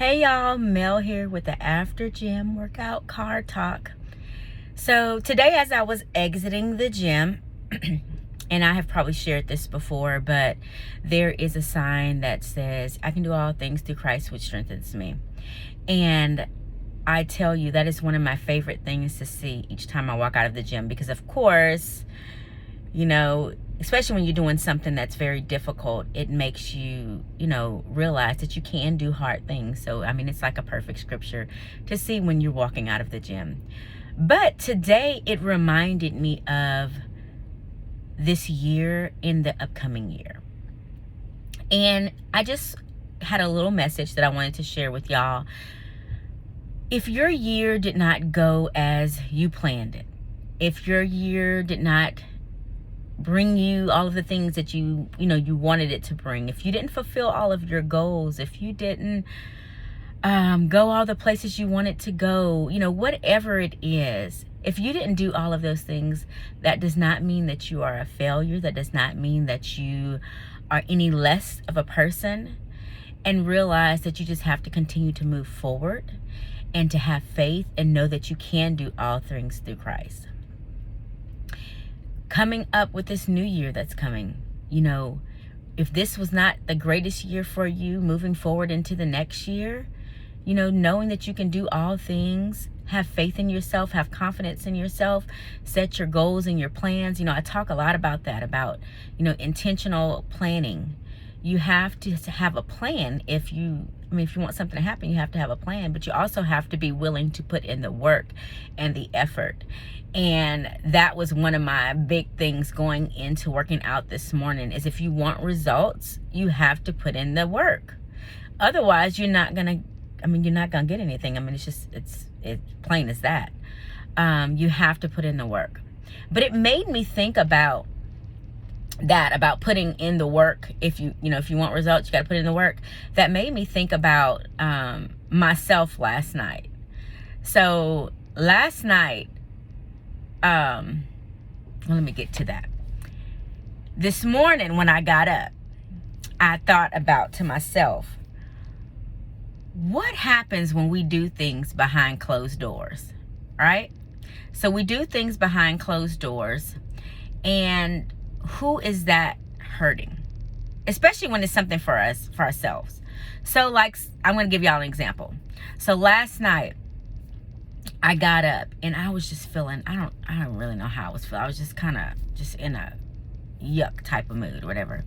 Hey y'all, Mel here with the After Gym Workout Car Talk. So today as I was exiting the gym, and I have probably shared this before, but there is a sign that says, I can do all things through Christ which strengthens me. And I tell you, that is one of my favorite things to see each time I walk out of the gym, because of course, you know, especially when you're doing something that's very difficult, it makes you, realize that you can do hard things. So, I mean, it's like a perfect scripture to see when you're walking out of the gym. But today it reminded me of this year and the upcoming year. And I just had a little message that I wanted to share with y'all. If your year did not go as you planned it, if your year did not bring you all of the things that you wanted it to bring, if you didn't fulfill all of your goals, if you didn't go all the places you wanted to go, whatever it is, if you didn't do all of those things, that does not mean that you are a failure. That does not mean that you are any less of a person. And realize that you just have to continue to move forward and to have faith and know that you can do all things through Christ. Coming up with this new year that's coming, if this was not the greatest year for you, moving forward into the next year, knowing that you can do all things, have faith in yourself, have confidence in yourself, set your goals and your plans. I talk a lot about that, about, intentional planning. You have to have a plan. If you want something to happen, you have to have a plan, but you also have to be willing to put in the work and the effort. And that was one of my big things going into working out this morning, is if you want results, you have to put in the work. Otherwise, you're not gonna get anything. It's plain as that. You have to put in the work. But it made me think about that, about putting in the work. If you want results, you got to put in the work. That made me think about myself last night. So last night, let me get to that. This morning when I got up, I thought about to myself, what happens when we do things behind closed doors, right? So we do things behind closed doors, and who is that hurting? Especially when it's something for us, for ourselves. So like, I'm going to give y'all an example. So last night I got up and I was just feeling, I don't really know how I was feeling. I was just kind of just in a yuck type of mood, whatever.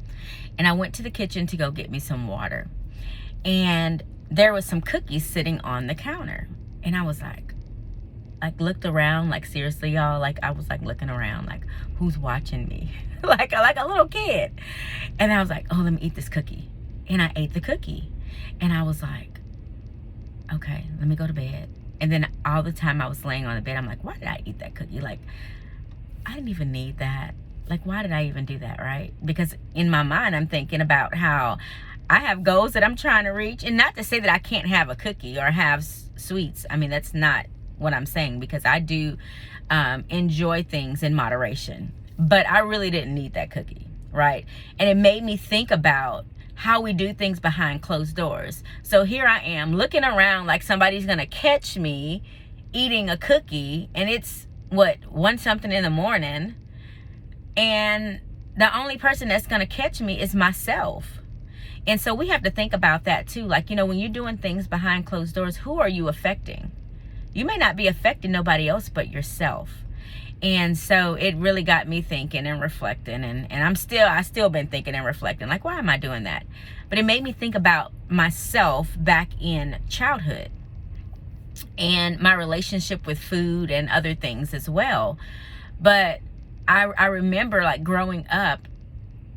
And I went to the kitchen to go get me some water. And there was some cookies sitting on the counter. And I was like looked around, like seriously, y'all, like I was like looking around, like who's watching me? like a little kid. And I was like, oh, let me eat this cookie. And I ate the cookie. And I was like, okay, let me go to bed. And then all the time I was laying on the bed, I'm like, why did I eat that cookie? Like, I didn't even need that. Like, why did I even do that, right? Because in my mind, I'm thinking about how I have goals that I'm trying to reach. And not to say that I can't have a cookie or have sweets. I mean, that's not what I'm saying, because I do enjoy things in moderation. But I really didn't need that cookie, right? And it made me think about how we do things behind closed doors. So here I am looking around like somebody's gonna catch me eating a cookie, and it's 1 something in the morning, and the only person that's gonna catch me is myself. And so we have to think about that too. Like, when you're doing things behind closed doors, who are you affecting? You may not be affecting nobody else but yourself. And so it really got me thinking and reflecting, and I still been thinking and reflecting, like, why am I doing that? But it made me think about myself back in childhood and my relationship with food and other things as well. But I remember, like, growing up,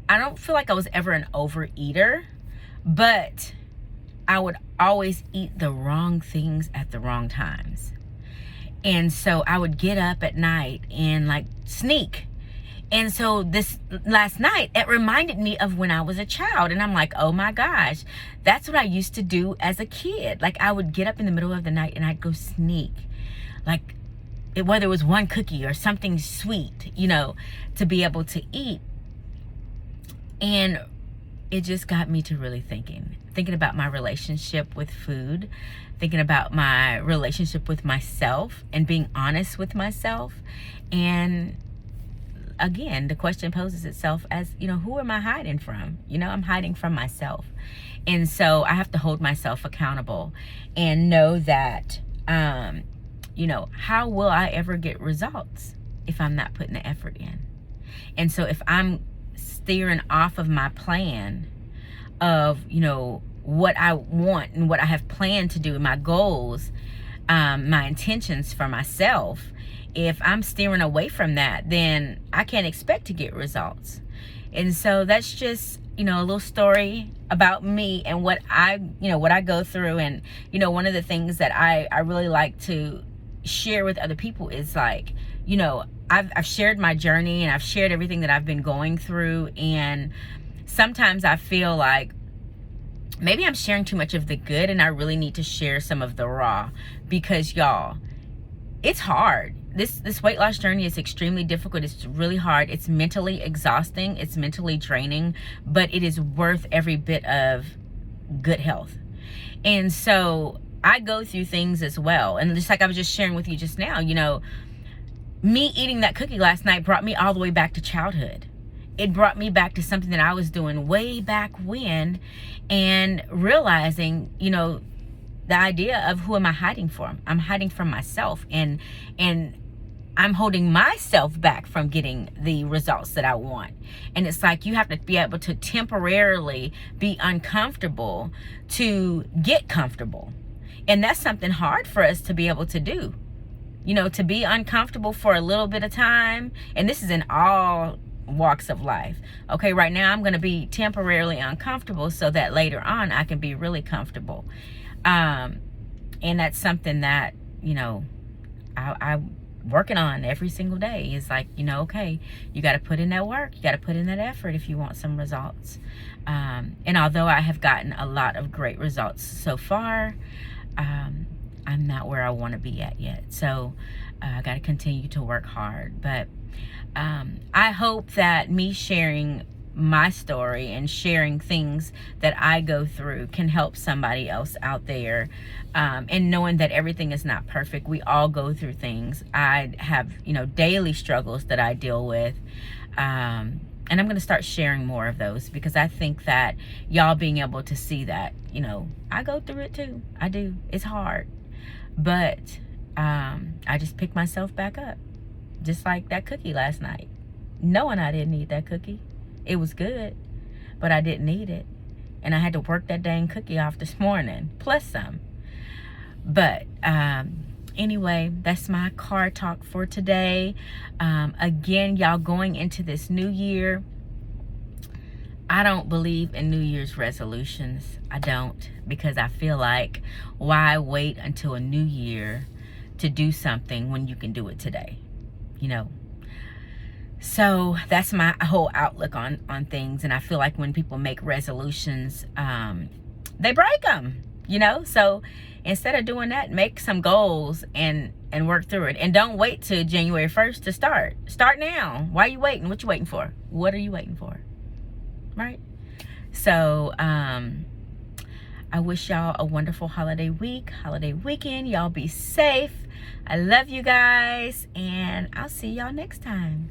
I don't feel like I was ever an overeater, but I would always eat the wrong things at the wrong times. And so I would get up at night and like sneak. And so this last night, it reminded me of when I was a child. And I'm like, oh my gosh, that's what I used to do as a kid. Like, I would get up in the middle of the night and I'd go sneak. Like, whether it was one cookie or something sweet, to be able to eat. And it just got me to really thinking about my relationship with food, thinking about my relationship with myself and being honest with myself. And again, the question poses itself as, who am I hiding from? I'm hiding from myself. And so I have to hold myself accountable and know that, how will I ever get results if I'm not putting the effort in? And so if I'm steering off of my plan of, what I want and what I have planned to do, my goals, my intentions for myself, if I'm steering away from that, then I can't expect to get results. And so that's just, a little story about me and what I go through. And, one of the things that I really like to share with other people is like, I've shared my journey and I've shared everything that I've been going through. And sometimes I feel like maybe I'm sharing too much of the good and I really need to share some of the raw, because y'all, it's hard. This weight loss journey is extremely difficult. It's really hard. It's mentally exhausting. It's mentally draining, but it is worth every bit of good health. And so I go through things as well. And just like I was just sharing with you just now, me eating that cookie last night brought me all the way back to childhood. It brought me back to something that I was doing way back when, and realizing, the idea of who am I hiding from? I'm hiding from myself, and I'm holding myself back from getting the results that I want. And it's like you have to be able to temporarily be uncomfortable to get comfortable. And that's something hard for us to be able to do. To be uncomfortable for a little bit of time. And this is in all walks of life. Okay, right now I'm going to be temporarily uncomfortable so that later on I can be really comfortable. And that's something that, I'm working on every single day. Is like, okay, you got to put in that work. You got to put in that effort if you want some results. And although I have gotten a lot of great results so far, I'm not where I want to be at yet. So I got to continue to work hard. But I hope that me sharing my story and sharing things that I go through can help somebody else out there. And knowing that everything is not perfect. We all go through things. I have, daily struggles that I deal with. And I'm going to start sharing more of those, because I think that y'all being able to see that, I go through it too. I do. It's hard. But I just pick myself back up. Just like that cookie last night. Knowing I didn't eat that cookie. It was good, but I didn't eat it. And I had to work that dang cookie off this morning, plus some. But anyway, that's my car talk for today. Again, y'all, going into this new year, I don't believe in New Year's resolutions. I don't, because I feel like, why wait until a new year to do something when you can do it today? So that's my whole outlook on things. And I feel like when people make resolutions, they break them, So instead of doing that, make some goals and work through it. And don't wait till January 1st to start. Start now. Why are you waiting? What you waiting for? What are you waiting for? Right? So I wish y'all a wonderful holiday weekend. Y'all be safe. I love you guys, and I'll see y'all next time.